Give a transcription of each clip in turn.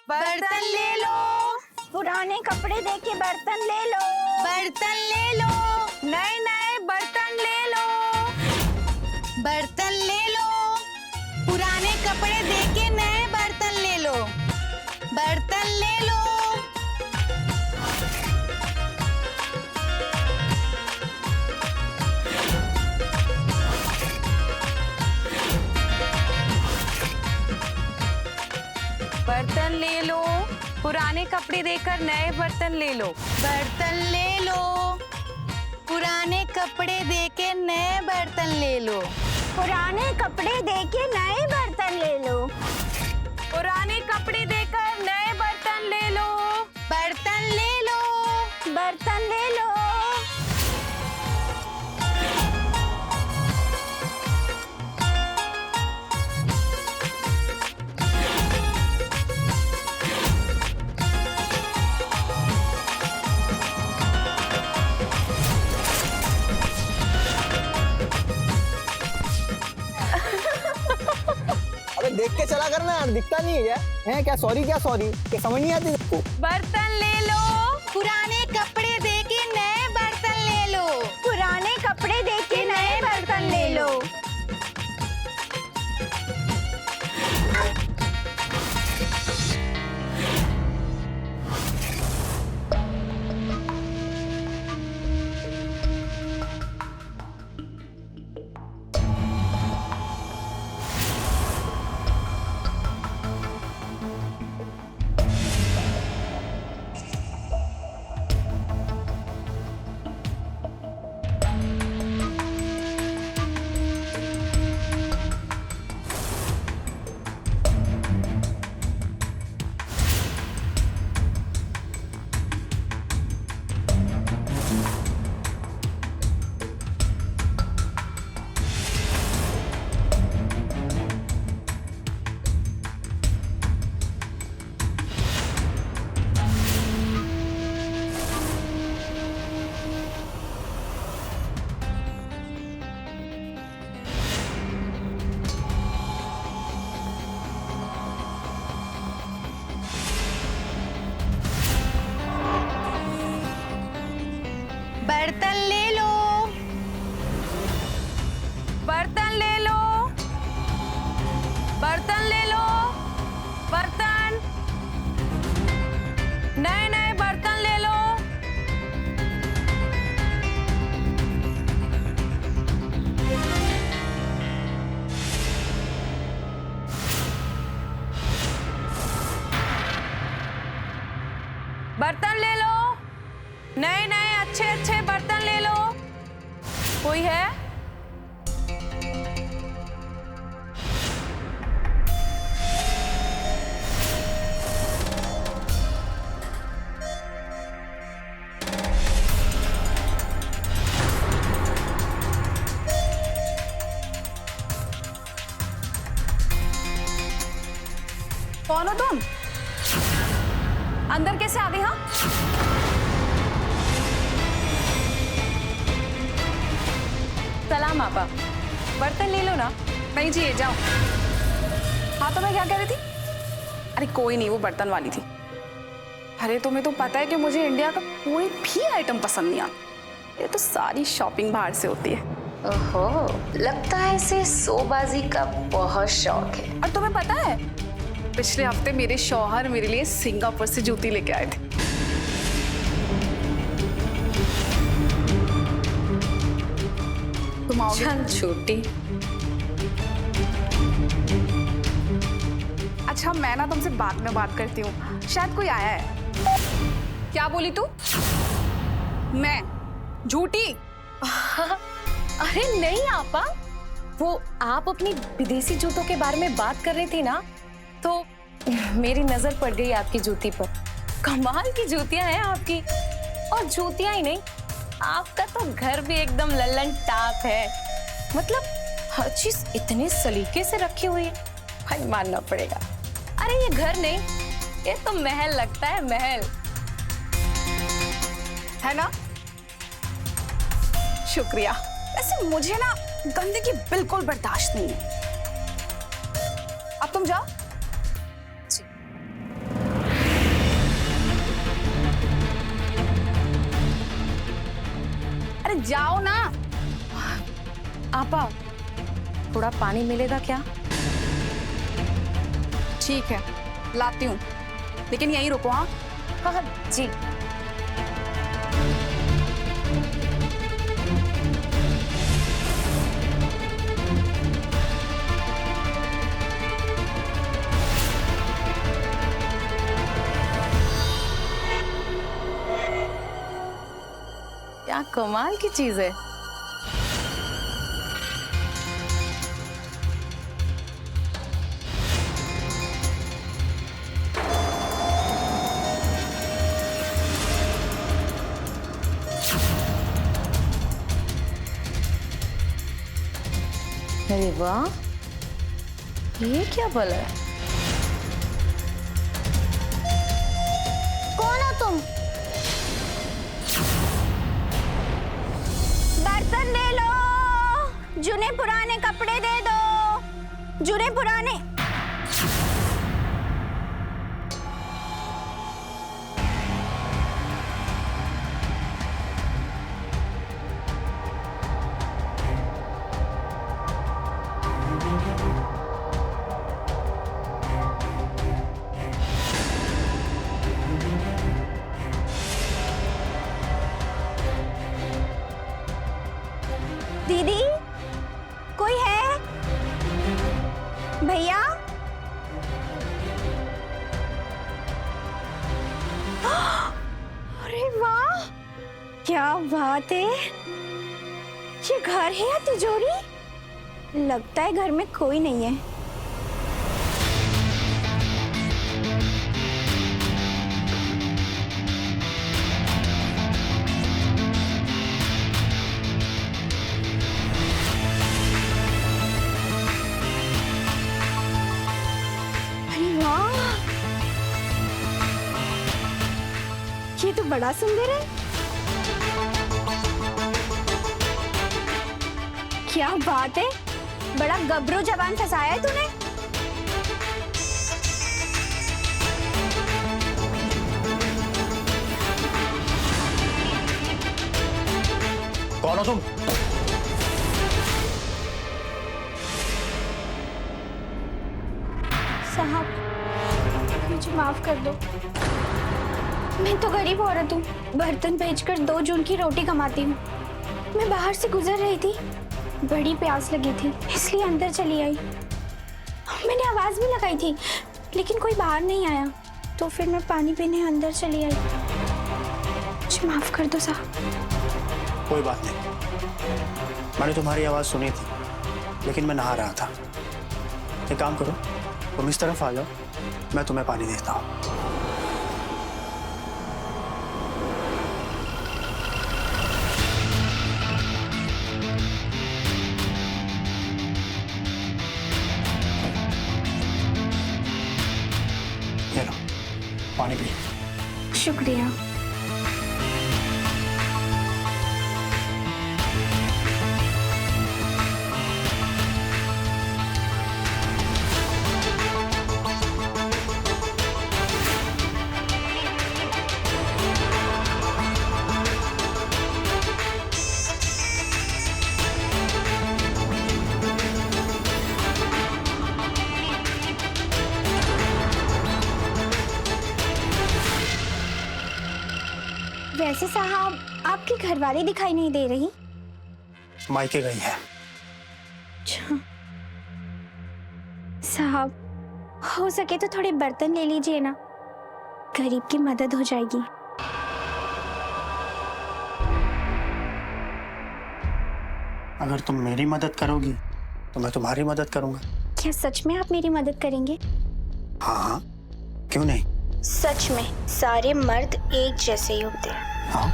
बर्तन ले लो। पुराने कपड़े दे के बर्तन ले लो। बर्तन ले लो। नए नए बर्तन ले लो। बर्तन ले लो। पुराने कपड़े दे के नए बर्तन ले लो। बर्तन ले लो। बर्तन ले लो। पुराने कपड़े देकर नए बर्तन ले लो। बर्तन ले लो। पुराने कपड़े दे के नए बर्तन ले लो। पुराने कपड़े दे के नए बर्तन ले लो। पुराने कपड़े देकर नए बर्तन ले लो। बर्तन ले लो। बर्तन ले लो। अबे देख के चला करना यार, दिखता नहीं है हैं? क्या सॉरी क्या सॉरी, क्या समझ नहीं आती तेरे को? बर्तन ले लो। पुराने कपड़े दे के नए बर्तन ले लो। पुराने कपड़े दे के नए बर्तन ले लो। बर्तन ले लो। बर्तन ले लो। बर्तन ले लो। बर्तन नए नए बर्तन ले लो। बर्तन ले लो। नए नए अच्छे अच्छे बर्तन ले लो। कोई है? कौन हो तुम? अंदर कैसे आ गई? हाँ, सलाम आपा। बर्तन ले लो ना। नहीं जी, ये जाओ। हाँ, तो मैं क्या कह रही थी? अरे कोई नहीं, वो बर्तन वाली थी। अरे तुम्हें तो पता है कि मुझे इंडिया का कोई भी आइटम पसंद नहीं आता। ये तो सारी शॉपिंग बाहर से होती है। ओहो, लगता है इसे शोबाजी का बहुत शौक है। और तुम्हें पता है, पिछले हफ्ते मेरे शौहर मेरे लिए सिंगापुर से जूती लेके आए थे। तुम आओगे? चल छोटी। अच्छा, मैं ना तुमसे बाद में बात करती हूँ, शायद कोई आया है। क्या बोली तू? मैं झूठी? अरे नहीं आपा, वो आप अपनी विदेशी जूतों के बारे में बात कर रही थी ना, तो मेरी नजर पड़ गई आपकी जूती पर। कमाल की जूतियां हैं आपकी। और जूतियां ही नहीं, आपका तो घर भी एकदम लल्लन टाप है। मतलब हर चीज इतने सलीके से रखी हुई है, भाई मानना पड़ेगा। अरे ये घर नहीं, ये तो महल लगता है, महल है ना? शुक्रिया। वैसे मुझे ना गंदगी बिल्कुल बर्दाश्त नहीं है। अब तुम जाओ। अरे जाओ ना। आपा थोड़ा पानी मिलेगा क्या? ठीक है, लाती हूँ, लेकिन यहीं रुको। हाँ हाँ हाँ, जी। क्या कमाल की चीज है। अरे वाह, ये क्या भला है? कौन हो तुम? बर्तन ले लो, जुने पुराने कपड़े दे दो, जुने पुराने। दीदी, कोई है? भैया? अरे वाह, क्या बात है। ये घर है या तिजोरी? लगता है घर में कोई नहीं है। ये तो बड़ा सुंदर है। क्या बात है, बड़ा गबरू जवान फंसाया है तूने। कौन हो तुम? साहब, मुझे माफ कर दो। मैं तो गरीब औरत हूँ, बर्तन बेचकर 2 जून की रोटी कमाती हूँ। मैं बाहर से गुजर रही थी, बड़ी प्यास लगी थी, इसलिए अंदर चली आई। मैंने आवाज भी लगाई थी, लेकिन कोई बाहर नहीं आया, तो फिर मैं पानी पीने अंदर चली आई। मुझे माफ कर दो साहब। कोई बात नहीं, मैंने तुम्हारी आवाज सुनी थी, लेकिन मैं नहा रहा था। एक काम करो, तुम इस तरफ आ जाओ, मैं तुम्हें पानी देता हूँ। ये लो, पानी पी। शुक्रिया। वैसे साहब, आपकी घरवाली दिखाई नहीं दे रही। मायके गई है। अच्छा साहब, हो सके तो थोड़े बर्तन ले लीजिए ना, गरीब की मदद हो जाएगी। अगर तुम मेरी मदद करोगी तो मैं तुम्हारी मदद करूंगा। क्या सच में आप मेरी मदद करेंगे? हाँ हाँ, क्यों नहीं। सच में सारे मर्द एक जैसे ही होते हैं। हाँ,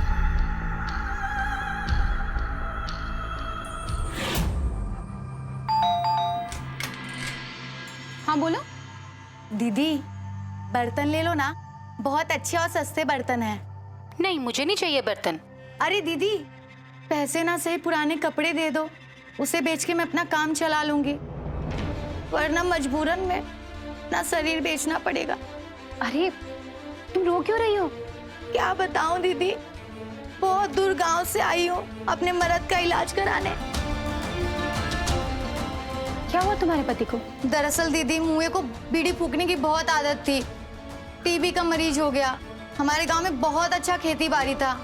हाँ बोलो। दीदी, बर्तन ले लो ना, बहुत अच्छे और सस्ते बर्तन हैं। नहीं, मुझे नहीं चाहिए बर्तन। अरे दीदी, पैसे ना सही पुराने कपड़े दे दो, उसे बेच के मैं अपना काम चला लूंगी, वरना मजबूरन में ना शरीर बेचना पड़ेगा। अरे तुम रो क्यों रही हो? क्या बताऊं दीदी, बहुत दूर गांव से आई हूँ अपने मर्द का इलाज कराने। क्या हुआ तुम्हारे पति को? दरअसल दीदी, मुँह को बीड़ी फूकने की बहुत आदत थी। टीबी का मरीज हो गया। हमारे गांव में बहुत अच्छा खेती बाड़ी था,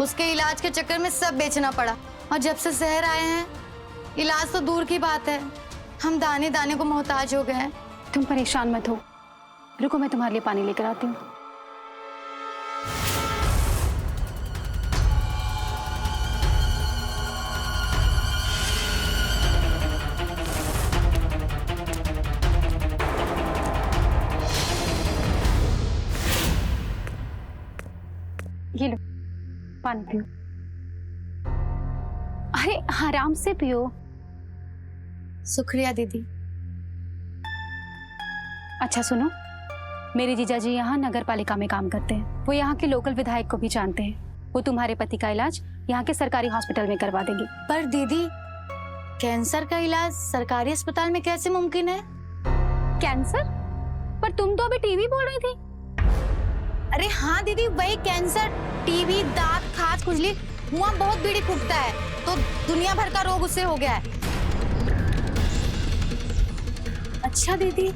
उसके इलाज के चक्कर में सब बेचना पड़ा। और जब से शहर आए हैं, इलाज तो दूर की बात है, हम दाने दाने को मोहताज हो गए हैं। तुम परेशान मत हो, रुको मैं तुम्हारे लिए पानी लेकर आती हूँ। ये लो पानी पियो। अरे आराम से पियो। शुक्रिया दीदी। अच्छा सुनो, मेरे जीजाजी यहाँ नगर पालिका में काम करते हैं। वो यहाँ के लोकल विधायक को भी जानते हैं। वो तुम्हारे पति का इलाज यहाँ के सरकारी हॉस्पिटल में करवा देंगे। पर दीदी, कैंसर का इलाज सरकारी अस्पताल में कैसे मुमकिन है? कैंसर? पर तुम तो अभी टीबी बोल रही थी। अरे हाँ दीदी, वही कैंसर। टीबी, दांत, खाज, खुजली, मुंह बहुत बीड़ी फूकता है, तो दुनिया भर का रोग उससे हो गया है। अच्छा दीदी,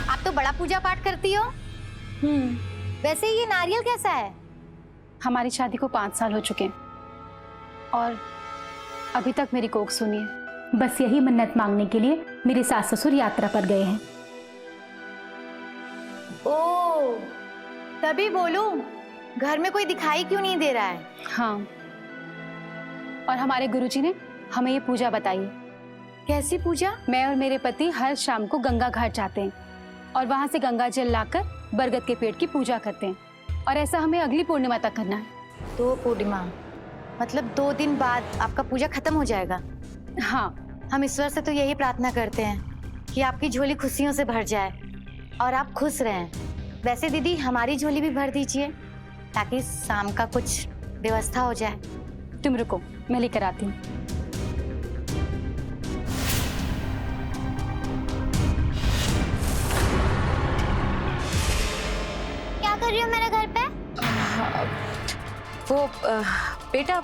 आप तो बड़ा पूजा पाठ करती हो। वैसे ये नारियल कैसा है? हमारी शादी को 5 साल हो चुके हैं और अभी तक मेरी कोख सुनी है। बस यही मन्नत मांगने के लिए मेरे सास ससुर यात्रा पर गए हैं। ओ, तभी बोलूं, घर में कोई दिखाई क्यों नहीं दे रहा है? हाँ, और हमारे गुरुजी ने हमें ये पूजा बताई है। कैसी पूजा? मैं और मेरे पति हर शाम को गंगा घाट जाते हैं और वहां से गंगा जल लाकर बरगद के पेड़ की पूजा करते हैं, और ऐसा हमें अगली पूर्णिमा तक करना है। 2 पूर्णिमा मतलब 2 दिन बाद आपका पूजा खत्म हो जाएगा। हाँ, हम ईश्वर से तो यही प्रार्थना करते हैं कि आपकी झोली खुशियों से भर जाए और आप खुश रहें। वैसे दीदी, हमारी झोली भी भर दीजिए ताकि शाम का कुछ व्यवस्था हो जाए। तुम रुको, मैं लेकर आती हूँ। क्या कर रही हो मेरे घर पे? वो बेटा,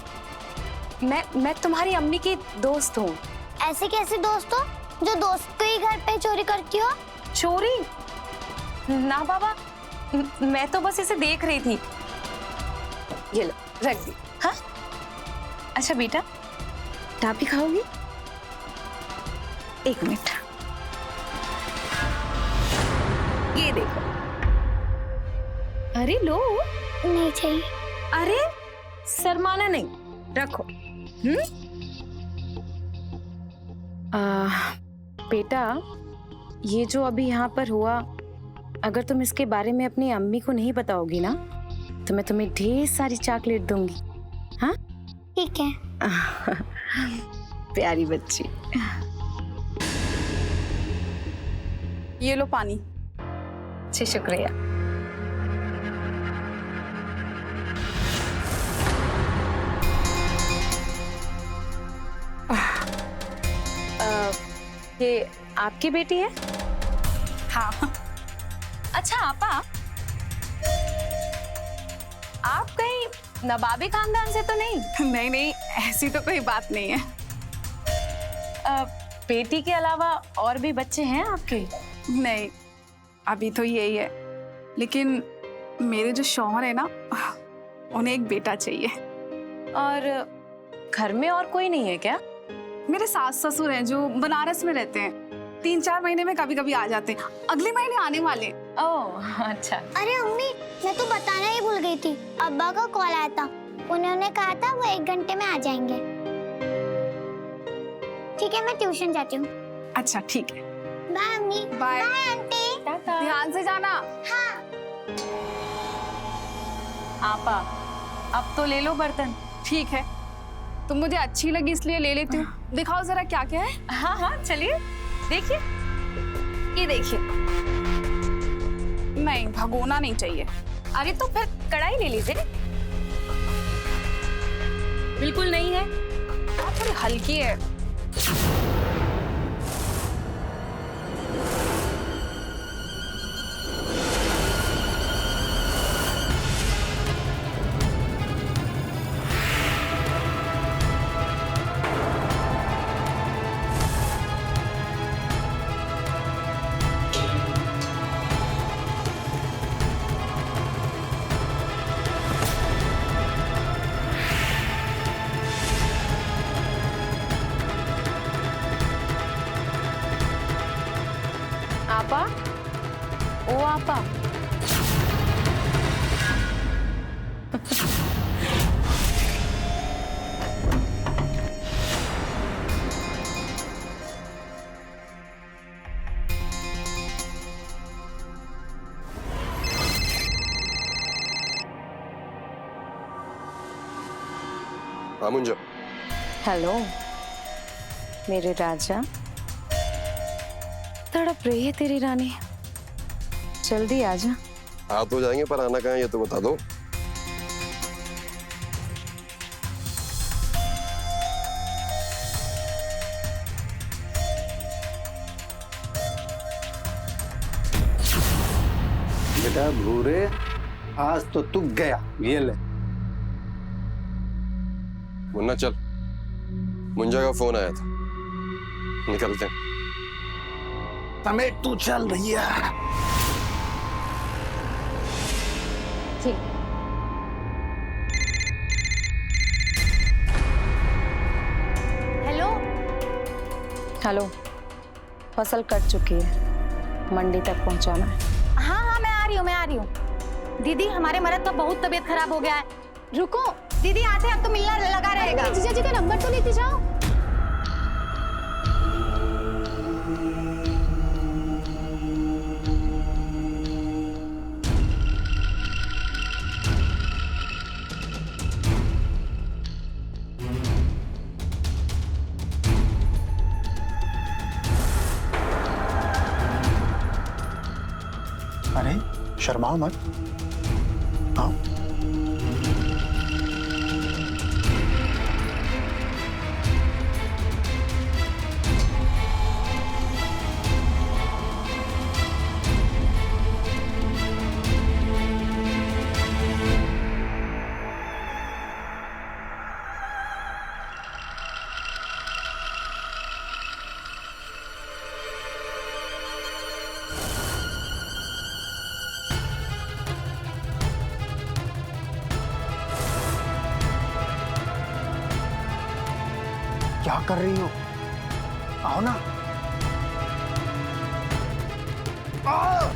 मैं तुम्हारी अम्मी की दोस्त हूँ। ऐसे कैसे दोस्त हो जो दोस्त के ही घर पे चोरी करती हो? चोरी? ना बाबा, मैं तो बस इसे देख रही थी। ये लो, रख दी। हाँ, अच्छा बेटा, टापी खाओगी? 1 मिनट, ये देखो। अरे लो। नहीं चाहिए। अरे शर्माना नहीं, रखो। बेटा, ये जो अभी यहाँ पर हुआ, अगर तुम इसके बारे में अपनी अम्मी को नहीं बताओगी ना, तो मैं तुम्हें ढेर सारी चॉकलेट दूंगी। हाँ ठीक है। प्यारी बच्ची। ये लो पानी। जी शुक्रिया। ये आपकी बेटी है? हाँ। अच्छा आपा, आप कहीं नवाबी खानदान से तो नहीं? नहीं नहीं, ऐसी तो कोई बात नहीं है। बेटी के अलावा और भी बच्चे हैं आपके? नहीं, अभी तो यही है, लेकिन मेरे जो शौहर है ना, उन्हें एक बेटा चाहिए। और घर में और कोई नहीं है क्या? मेरे सास ससुर हैं जो बनारस में रहते हैं, 3-4 महीने में कभी कभी आ जाते हैं। अगले महीने आने वाले। ओह अच्छा। अरे अम्मी, मैं तो बताना ही भूल गई थी। अब्बा का कॉल आया था, उन्होंने कहा था वो 1 घंटे में आ जाएंगे। ठीक है, मैं ट्यूशन जाती हूँ। अच्छा ठीक है, बाय अम्मी। बाय। Bye aunty. ध्यान से जाना। हाँ। आपा, अब तो ले लो बर्तन। ठीक है, तुम मुझे अच्छी लगी इसलिए ले लेती हूँ। दिखाओ जरा क्या क्या है। हाँ हाँ चलिए, देखिए, ये देखिए। नहीं, भगोना नहीं चाहिए। अरे तो फिर कढ़ाई ले लीजिए। बिल्कुल नहीं है? थोड़ी हल्की है। आपा, ओ आपा। हाँ मुंजा। हेलो मेरे राजा, तड़प रही है तेरी रानी, जल्दी आजा। आ तो जाएंगे पर आना कहाँ है ये तो बता दो। बेटा भूरे, आज तो तू गया। ये ले। मुन्ना चल, मुंजा का फोन आया था, निकलते हैं। समेत तू चल भैया। हेलो। हेलो, फसल कट चुकी है, मंडी तक पहुंचाना है। हाँ हाँ मैं आ रही हूँ। दीदी हमारे मर्द का बहुत तबीयत खराब हो गया है। रुको दीदी, आते अब तो मिलना लगा रहेगा। जीजा जी का नंबर तो लेते जाओ। अरे शर्माओ मत, आओ। क्या कर रही हो? आओ ना। आओ।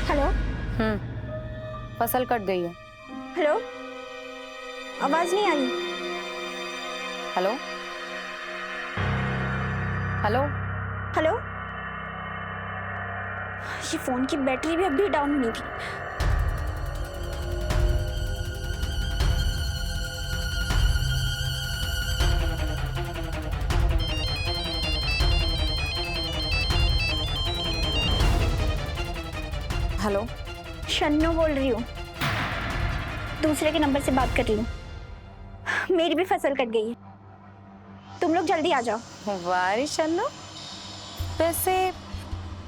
हेलो फसल कट गई है। हेलो, आवाज नहीं आ रही। हेलो हेलो हेलो, ये फोन की बैटरी भी अभी डाउन होनी थी। हेलो, शन्नो बोल रही हूँ, दूसरे के नंबर से बात कर रही हूँ। मेरी भी फसल कट गई है, तुम लोग जल्दी आ जाओ। वाह शन्नो, वैसे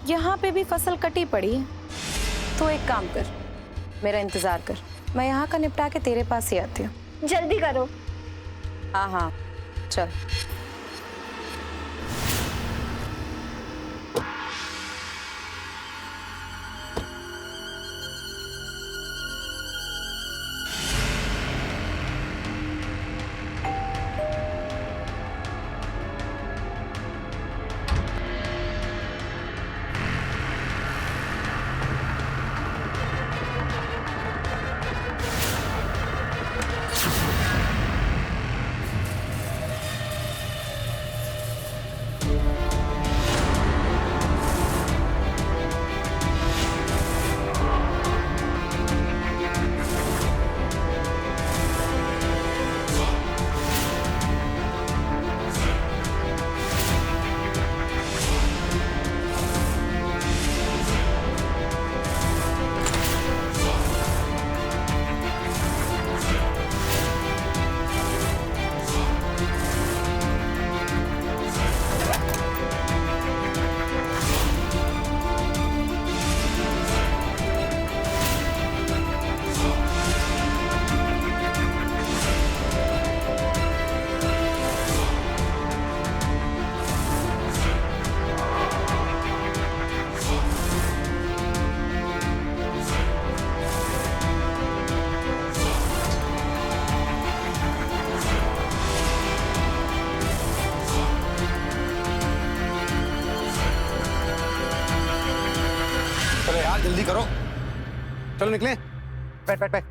यहाँ पे भी फसल कटी पड़ी है, तो एक काम कर, मेरा इंतजार कर, मैं यहाँ का निपटा के तेरे पास ही आती हूँ। जल्दी करो। हाँ हाँ चल। यार जल्दी करो, चलो निकले। बैठ बैठ बैठ।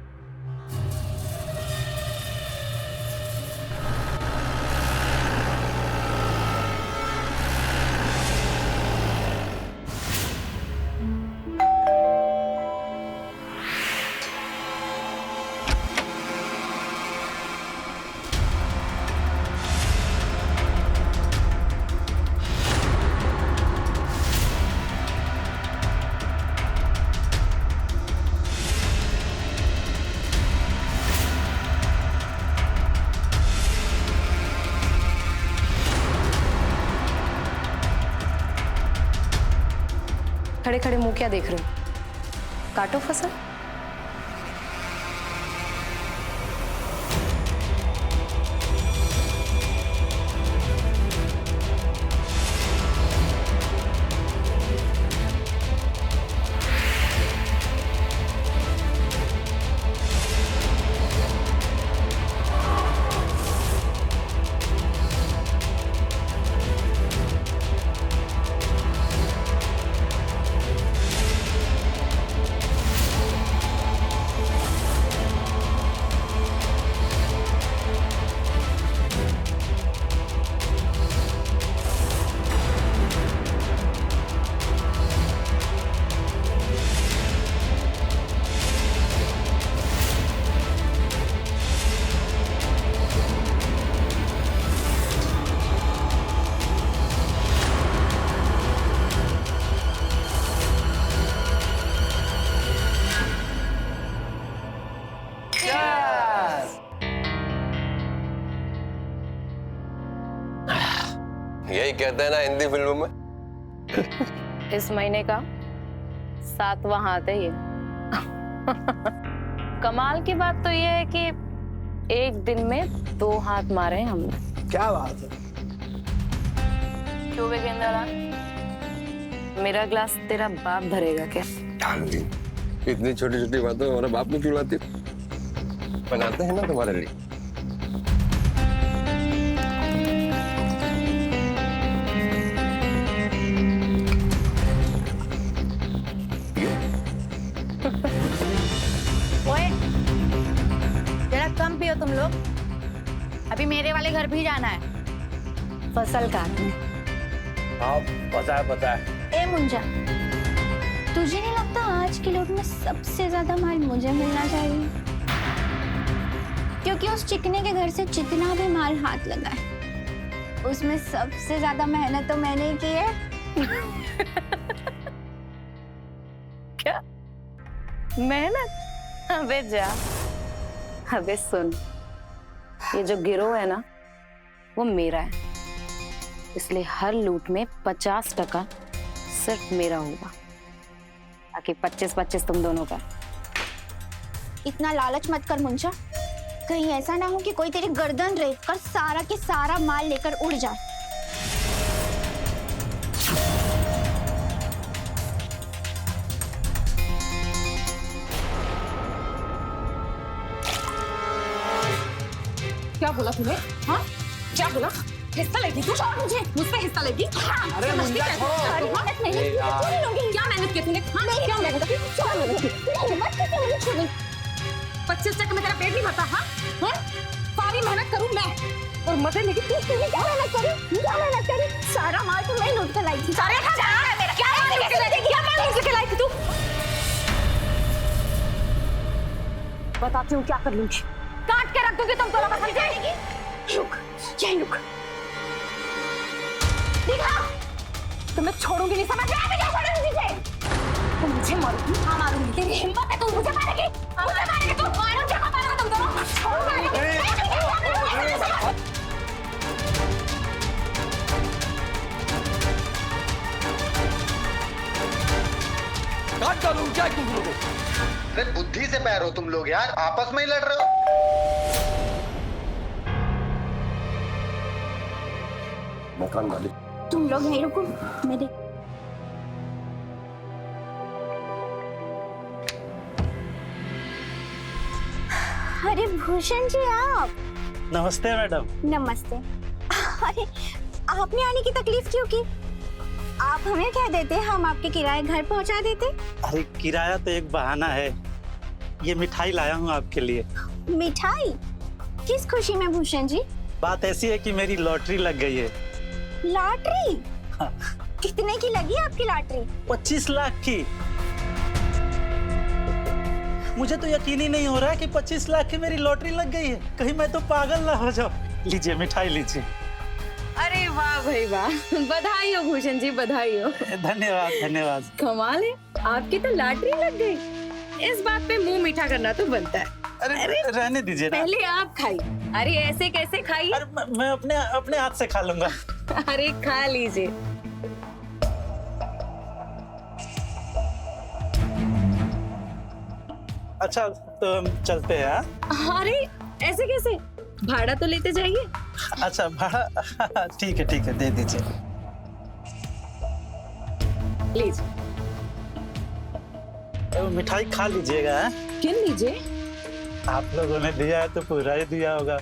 खड़े खड़े मुंह क्या देख रहे हो? काटो फसल। यही कहते हैं ना हिंदी फिल्मों में। इस महीने का 7वां हाथ है ये। कमाल की बात तो ये है कि एक दिन में 2 हाथ मारे हैं हमने। क्या बात है। क्यों बेगेंद्रा, मेरा ग्लास तेरा बाप भरेगा क्या? इतनी छोटी छोटी बातें हमारे बाप को क्यों लाती? बनाते हैं ना तुम्हारे लिए। ओए, जरा कम पियो तुम लोग, अभी मेरे वाले घर भी जाना है फसल काटने। हाँ पता है। ए मुंजा, तुझे नहीं लगता आज के लोट में सबसे ज्यादा माल मुझे मिलना चाहिए? क्योंकि उस चिकने के घर से जितना भी माल हाथ लगा है उसमें सबसे ज्यादा मेहनत तो मैंने की है। क्या मेहनत? अबे जा, अबे सुन, ये जो गिरोह है ना वो मेरा है, इसलिए हर लूट में 50% सिर्फ मेरा होगा, बाकी 25-25 तुम दोनों का। इतना लालच मत कर मुंजा, कहीं ऐसा ना हो कि कोई तेरी गर्दन रेत कर सारा के सारा माल लेकर उड़ जाए। क्या बोला तूने? हाँ क्या बोला? हिस्सा लेगी तू? छोड़ मुझे, मुझसे हिस्सा लेगी? अरे मुंजा छोड़ो। क्या मेहनत की तूने? हाँ क्या मेहनत की? 25 में तेरा पेट नहीं भरता? हाँ सारी मेहनत करूँ मैं और मजे लेके तूने क्या मेहनत करी? क्या मेहनत करी? सारा माल तो मैं लूट कर लाई थी। सारे क्या माल लूट के लाई थी तू? बताती हूँ क्या कर लूंगी, काट के रख दूंगी तुम दोनों का। समझे? रुक, यहीं रुक। देखा, तुम्हें छोड़ूंगी नहीं, समझ में आया? मैं क्या छोड़ूंगी तुझे? तुम मुझे मारोगी? हाँ मारूंगी। तेरी हिम्मत है, तुम मुझे मारेगी? मुझे मारेगी तुम? मारो, क्या मारोगे तुम दोनों? काट डालूं क्या तुम लोगों को? अरे बुद्धि से पैर हो तुम लोग यार, आपस में ही लड़ रहे हो। मकान वाले तुम लोग नहीं रुको, मेरे अरे भूषण जी आप। नमस्ते मैडम। नमस्ते। अरे आपने आने की तकलीफ क्यों की? आप हमें क्या देते, हम आपके किराए घर पहुंचा देते। अरे किराया तो एक बहाना है, ये मिठाई लाया हूँ आपके लिए। मिठाई? किस खुशी में भूषण जी? बात ऐसी है कि मेरी लॉटरी लग गई है। लॉटरी? हाँ। कितने की लगी आपकी लॉटरी? 25 लाख की। मुझे तो यकीन ही नहीं हो रहा है कि 25 लाख की मेरी लॉटरी लग गई है। कहीं मैं तो पागल ना हो जाऊं। लीजिए मिठाई लीजिए। अरे वाह भाई वाह, बधाई हो भूषण जी, बधाई हो। धन्यवाद धन्यवाद। कमाल है, आपकी तो लॉटरी लग गई। इस बात पे मुंह मीठा करना तो बनता है। अरे रहने दीजिए ना। पहले आप खाइए। अरे ऐसे कैसे खाइए? अरे मैं अपने हाथ से खा लूंगा। अरे खा लीजिए। अच्छा तो हम चलते हैं। हाँ? अरे ऐसे कैसे, भाड़ा तो लेते जाइए। अच्छा भाड़ा ठीक है दे दीजिए। लीजिए। मिठाई खा लीजिएगा। किन लीजिए? आप लोगों ने दिया है तो पूरा ही दिया होगा।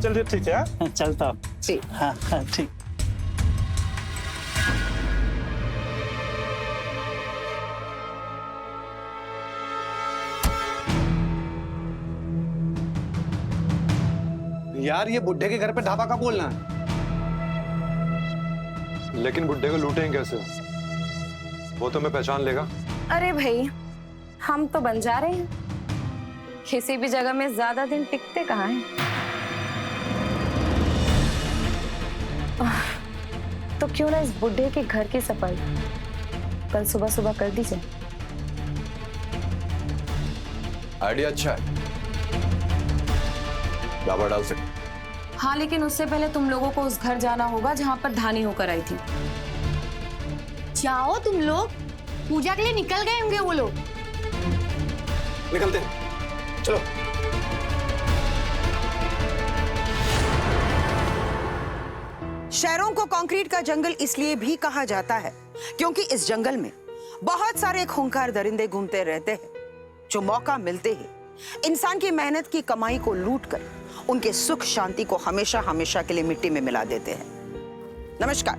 चलिए ठीक है। हाँ? चलता हूँ। जी। हाँ ठीक। यार ये बुड्ढे के घर पे ढाबा का बोलना है। लेकिन बुड्ढे को लूटेंगे कैसे? वो तो मैं पहचान लेगा। अरे भाई, हम तो बन जा रहे हैं, किसी भी जगह में ज्यादा दिन टिकते कहाँ हैं। तो क्यों ना इस बुढ़े के घर की सफाई कल सुबह सुबह कर दी जाए। आइडिया अच्छा है, ढाबा डाल सकते। हाँ, लेकिन उससे पहले तुम लोगों को उस घर जाना होगा जहाँ पर धानी होकर आई थी। जाओ तुम लोग, पूजा के लिए निकल गए होंगे वो लोग। निकलते हैं, चलो। शहरों को कंक्रीट का जंगल इसलिए भी कहा जाता है क्योंकि इस जंगल में बहुत सारे खूंखार दरिंदे घूमते रहते हैं जो मौका मिलते ही इंसान की मेहनत की कमाई को लूटकर उनके सुख शांति को हमेशा हमेशा के लिए मिट्टी में मिला देते हैं। नमस्कार,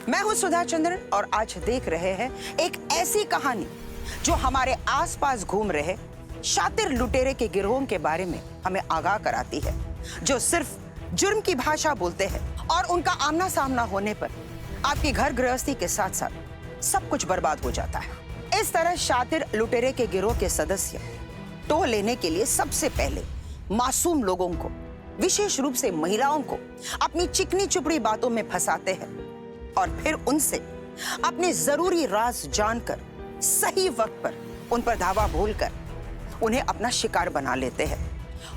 मैं हूं सुधा चंद्रन और आज देख रहे हैं एक ऐसी कहानी जो हमारे आसपास घूम रहे शातिर लुटेरे के गिरोह के बारे में हमें आगाह कराती है, जो सिर्फ जुर्म की भाषा बोलते हैं और उनका आमना सामना होने पर आपकी घर गृहस्थी के साथ साथ सब कुछ बर्बाद हो जाता है। इस तरह शातिर लुटेरे के गिरोह के सदस्य टो लेने के लिए सबसे पहले मासूम लोगों को, विशेष रूप से महिलाओं को अपनी चिकनी चुपड़ी बातों में फंसाते हैं और फिर उनसे अपने जरूरी राज जानकर सही वक्त पर उन पर धावा बोलकर उन्हें अपना शिकार बना लेते हैं।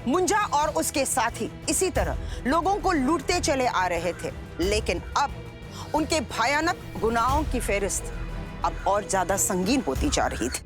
मुंजा और उसके साथी इसी तरह लोगों को लूटते चले आ रहे थे, लेकिन अब उनके भयानक गुनाहों की फेहरिस्त अब और ज्यादा संगीन होती जा रही थी।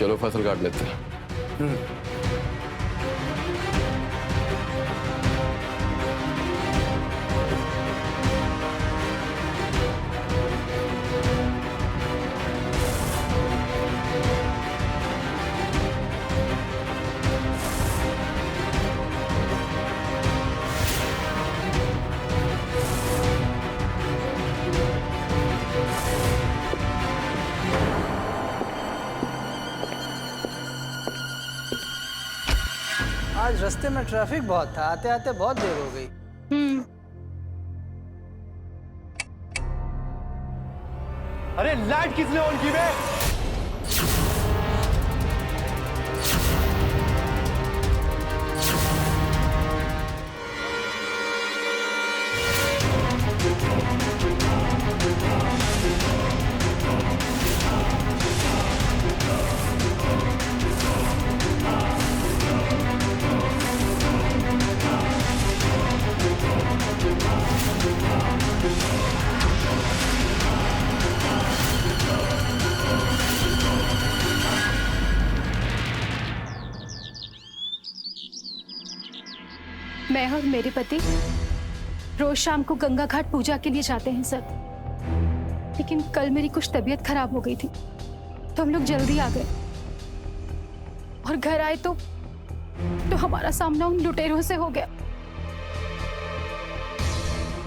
चलो फसल काट लेते हैं। आज रास्ते में ट्रैफिक बहुत था, आते आते बहुत देर हो गई। अरे लाइट किसने ऑन की बे? मैं और मेरे पति रोज शाम को गंगा घाट पूजा के लिए जाते हैं सर, लेकिन कल मेरी कुछ तबीयत खराब हो गई थी तो हम लोग जल्दी आ गए और घर आए तो हमारा सामना उन लुटेरों से हो गया।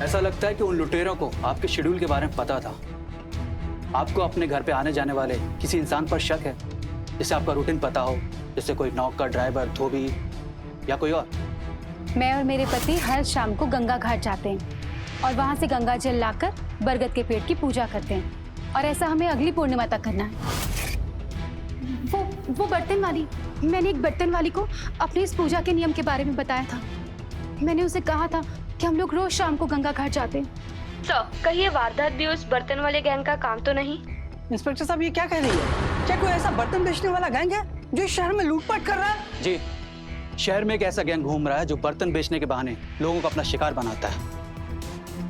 ऐसा लगता है कि उन लुटेरों को आपके शेड्यूल के बारे में पता था। आपको अपने घर पे आने जाने वाले किसी इंसान पर शक है जिसे आपका रूटीन पता हो, जैसे कोई नौकर, ड्राइवर, धोबी या कोई और? मैं और मेरे पति हर शाम को गंगा घाट जाते हैं और वहां से गंगा जल लाकर बरगद के पेड़ की पूजा करते हैं और ऐसा हमें अगली पूर्णिमा तक करना है। वो बर्तन वाली, मैंने एक बर्तन वाली को अपने इस पूजा के नियम के बारे में बताया था। मैंने उसे कहा था कि हम लोग रोज शाम को गंगा घाट जाते हैं। तो कहिए वारदात भी उस बर्तन वाले गैंग का काम तो नहीं? इंस्पेक्टर साहब, ये क्या कह रही है? क्या कोई ऐसा बर्तन बेचने वाला गैंग है जो इस शहर में लूटपाट कर रहा है? जी, शहर में एक ऐसा गैंग घूम रहा है जो बर्तन बेचने के बहाने लोगों को अपना शिकार बनाता है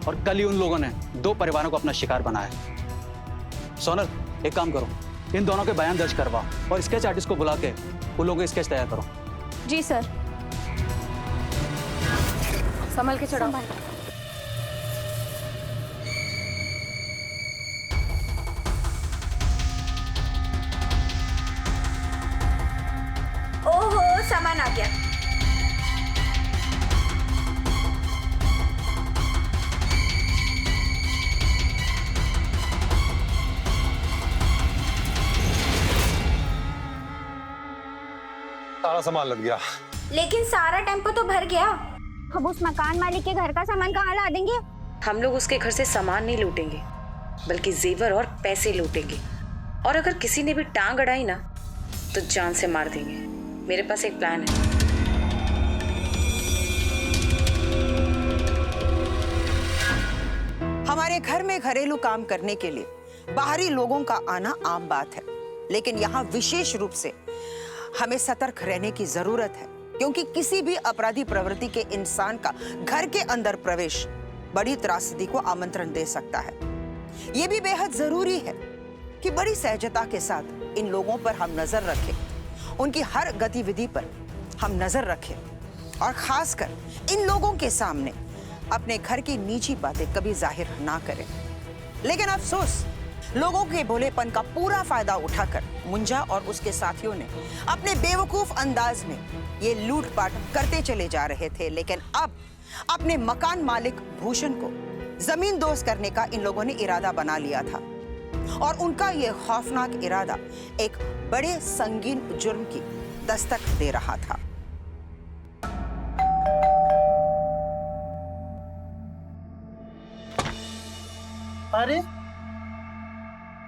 और कल ही उन लोगों ने 2 परिवारों को अपना शिकार बनाया। सोनल, एक काम करो, इन दोनों के बयान दर्ज करवाओ और स्केच आर्टिस्ट को बुला के उन लोगों के स्केच तैयार करो। जी सर। संभल के चढ़ाओ। ओहो, सामान आ गया। सारा सामान लग गया। लेकिन सारा टेम्पो तो भर गया। अब उस मकान मालिक के घर का सामान कहाँ ला देंगे? हम लोग उसके घर से सामान नहीं लूटेंगे, बल्कि जेवर और पैसे लूटेंगे। और अगर किसी ने भी टांग अड़ाई ना तो जान से मार देंगे। मेरे पास एक प्लान है। हमारे घर में घरेलू काम करने के लिए बाहरी लोगों का आना आम बात है, लेकिन यहाँ विशेष रूप से हमें सतर्क रहने की जरूरत है, क्योंकि किसी भी अपराधी प्रवृत्ति के इंसान का घर के अंदर प्रवेश बड़ी त्रासदी को आमंत्रण दे सकता है। ये भी बेहद जरूरी है कि बड़ी सहजता के साथ इन लोगों पर हम नजर रखें, उनकी हर गतिविधि पर हम नजर रखें और खासकर इन लोगों के सामने अपने घर की निजी बातें कभी जाहिर ना करें। लेकिन अफसोस, लोगों के भोलेपन का पूरा फायदा उठाकर मुंजा और उसके साथियों ने अपने बेवकूफ अंदाज में ये लूटपाट करते चले जा रहे थे। लेकिन अब अपने मकान मालिक भूषण को जमीन दोज करने का इन लोगों ने इरादा बना लिया था और उनका ये खौफनाक इरादा एक बड़े संगीन जुर्म की दस्तक दे रहा था। अरे,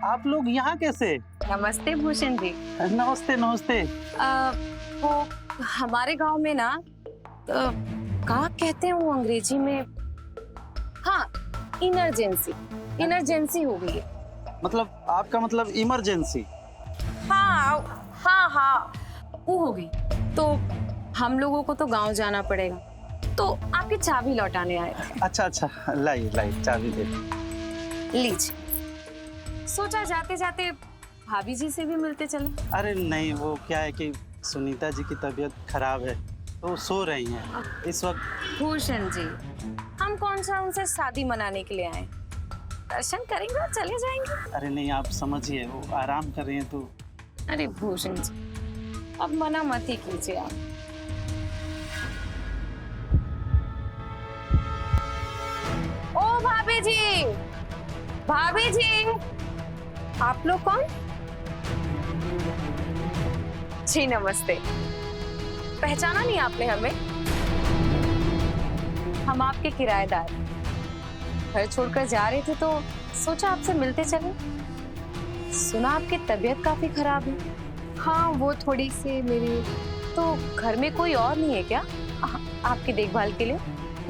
आप लोग यहाँ कैसे? नमस्ते भूषण जी। नमस्ते नमस्ते। वो हमारे गांव में ना क्या कहते हैं वो अंग्रेजी में, हाँ, इमरजेंसी हो गई है। मतलब आपका मतलब इमरजेंसी? हाँ, वो हो गई तो हम लोगों को तो गांव जाना पड़ेगा, तो आपकी चाबी लौटाने आए थे। अच्छा, लाई चाबी दे। लीजिए। सोचा जाते जाते भाभी जी से भी मिलते चले। अरे नहीं, वो क्या है कि सुनीता जी की तबीयत खराब है तो वो सो रही हैं इस वक्त। भूषण जी, हम कौन सा उनसे शादी मनाने के लिए आए? दर्शन करेंगे और चले जाएंगे। अरे नहीं, आप समझिए, वो आराम कर रही हैं तो। अरे भूषण जी, अब मना मत ही कीजिए आप। ओ भाभी जी, भाभी जी, आप लोग कौन? जी नमस्ते। पहचाना नहीं आपने हमें? हम आपके किराएदार हैं। घर छोड़कर जा रहे थे तो सोचा आपसे मिलते चले। सुना आपकी तबीयत काफी खराब है। हाँ, वो थोड़ी सी मेरी। तो घर में कोई और नहीं है क्या आपकी देखभाल के लिए?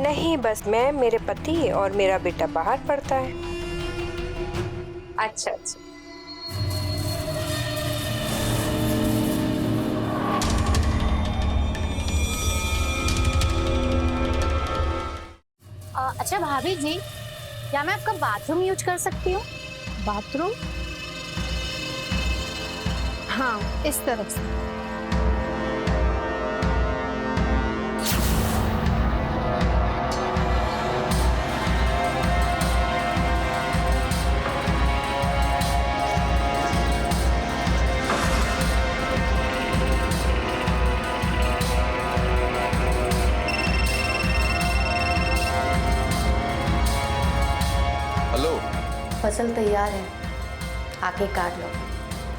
नहीं, बस मैं, मेरे पति और मेरा बेटा बाहर पढ़ता है। अच्छा अच्छा। अच्छा भाभी जी, क्या मैं आपका बाथरूम यूज कर सकती हूँ? बाथरूम? हाँ, इस तरफ से। हेलो। फसल तैयार है, आके काट लो।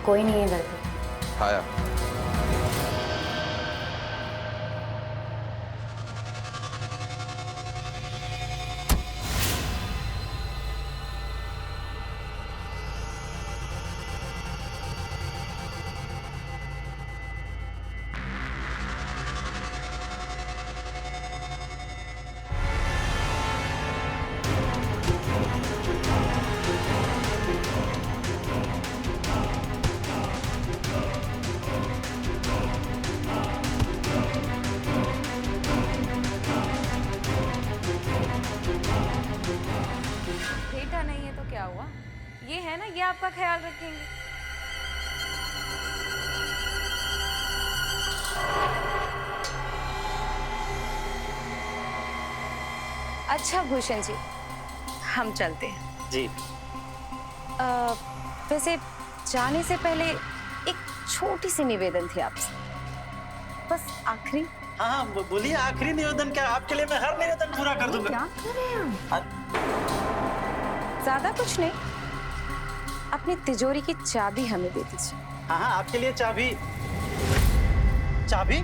कोई नहीं है घर पे। आया। बेटा नहीं है तो क्या हुआ? ये है ना, ये आपका ख्याल रखेंगे। अच्छा भूषण जी, हम चलते हैं। जी। वैसे जाने से पहले एक छोटी सी निवेदन थी आपसे, बस आखिरी। हाँ, बोलिए, आखिरी निवेदन क्या? आपके लिए मैं हर निवेदन पूरा कर दूंगा। क्या कर रहे हैं? ज्यादा कुछ नहीं, अपनी तिजोरी की चाबी हमें दे दीजिए। हाँ हाँ, आपके लिए चाबी। चाबी?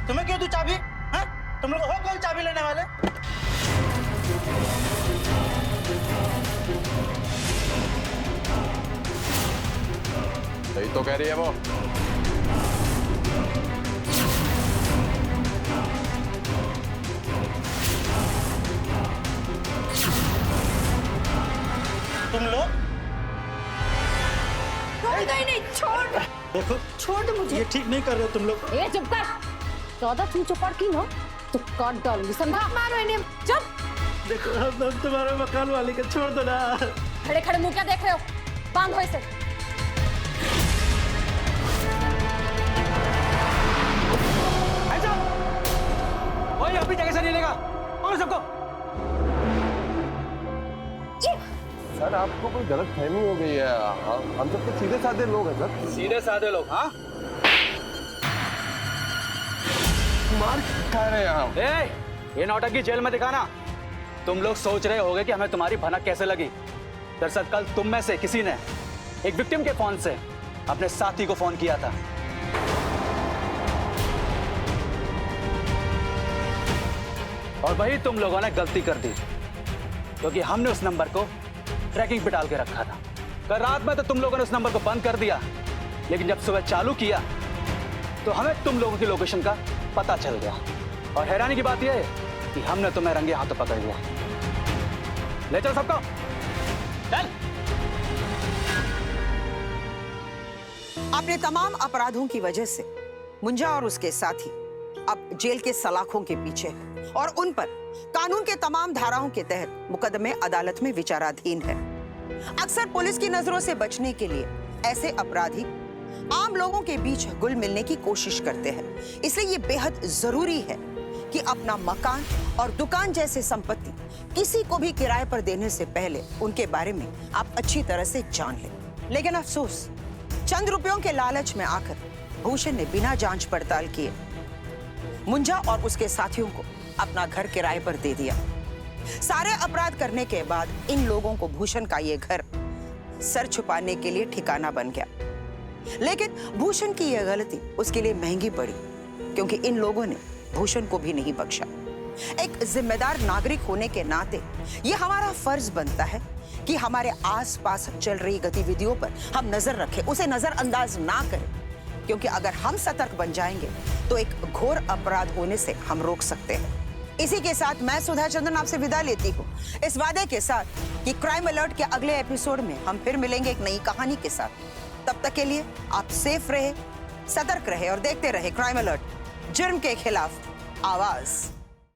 तुम्हें क्यों दूं चाबी? हाँ? तुम लोग हो कौन चाबी लेने वाले? सही तो कह रही है वो। तुम लोग नहीं, छोड़। देखो, छोड़ दो मुझे। ये ठीक नहीं कर रहे हो तुम लोग। ए चुप कर, ज्यादा तू चुपड़ की ना तो काट डालूंगी, समझा? मारो इन्हें, चुप। देखो, अब तुम्हारे मकान वाले का छोड़ दो ना। खड़े खड़े मुंह क्या देख रहे हो? बांधो इसे। वही अभी जगह से नहीं लेगा और सबको। सर, आपको कोई गलत फहमी हो गई है। हम सब तो सीधे साधे लोग हैं सर। सीधे साधे लोग? हाँ, मार खा रहे हैं हम। ये नौटंकी जेल में दिखाना। तुम लोग सोच रहे होगे कि हमें तुम्हारी भनक कैसे लगी। दरअसल कल तुम में से किसी ने एक विक्टिम के फोन से अपने साथी को फोन किया था। और वही तुम लोगों ने गलती कर दी, क्योंकि हमने उस नंबर को ट्रैकिंग पे डाल के रखा था। कल रात में तो तुम लोगों ने उस नंबर को बंद कर दिया, लेकिन जब सुबह चालू किया तो हमें तुम लोगों की लोकेशन का पता चल गया। और हैरानी की बात यह है कि हमने तुम्हें रंगे हाथों पकड़ लिया। ले चल सबको, चल। अपने तमाम अपराधों की वजह से मुंजा और उसके साथी अब जेल के सलाखों के पीछे हैं और उन पर कानून के तमाम धाराओं के तहत मुकदमे अदालत में विचाराधीन है। अक्सर पुलिस की नजरों से बचने के लिए ऐसे अपराधी आम लोगों के बीच घुल मिलने की कोशिश करते हैं। इसलिए ये बेहद जरूरी है कि अपना मकान और दुकान जैसे संपत्ति किसी को भी किराए पर देने से पहले उनके बारे में आप अच्छी तरह से जान लें। लेकिन अफसोस, चंद रुपयों के लालच में आकर भूषण ने बिना जांच पड़ताल किए मुंजा और उसके साथियों को अपना घर किराए पर दे दिया। सारे अपराध करने के बाद इन लोगों को भूषण का ये घर सर छुपाने के लिए ठिकाना बन गया। लेकिन भूषण की यह गलती उसके लिए महंगी पड़ी, क्योंकि इन लोगों ने भूषण को भी नहीं बख्शा। एक जिम्मेदार नागरिक होने के नाते यह हमारा फर्ज बनता है कि हमारे आसपास चल रही गतिविधियों पर हम नजर रखें, उसे नजरअंदाज ना करें, क्योंकि अगर हम सतर्क बन जाएंगे तो एक घोर अपराध होने से हम रोक सकते हैं। इसी के साथ मैं सुधा चंद्रन आपसे विदा लेती हूँ, इस वादे के साथ कि क्राइम अलर्ट के अगले एपिसोड में हम फिर मिलेंगे एक नई कहानी के साथ। तब तक के लिए आप सेफ रहे, सतर्क रहे और देखते रहे क्राइम अलर्ट, जुर्म के खिलाफ आवाज।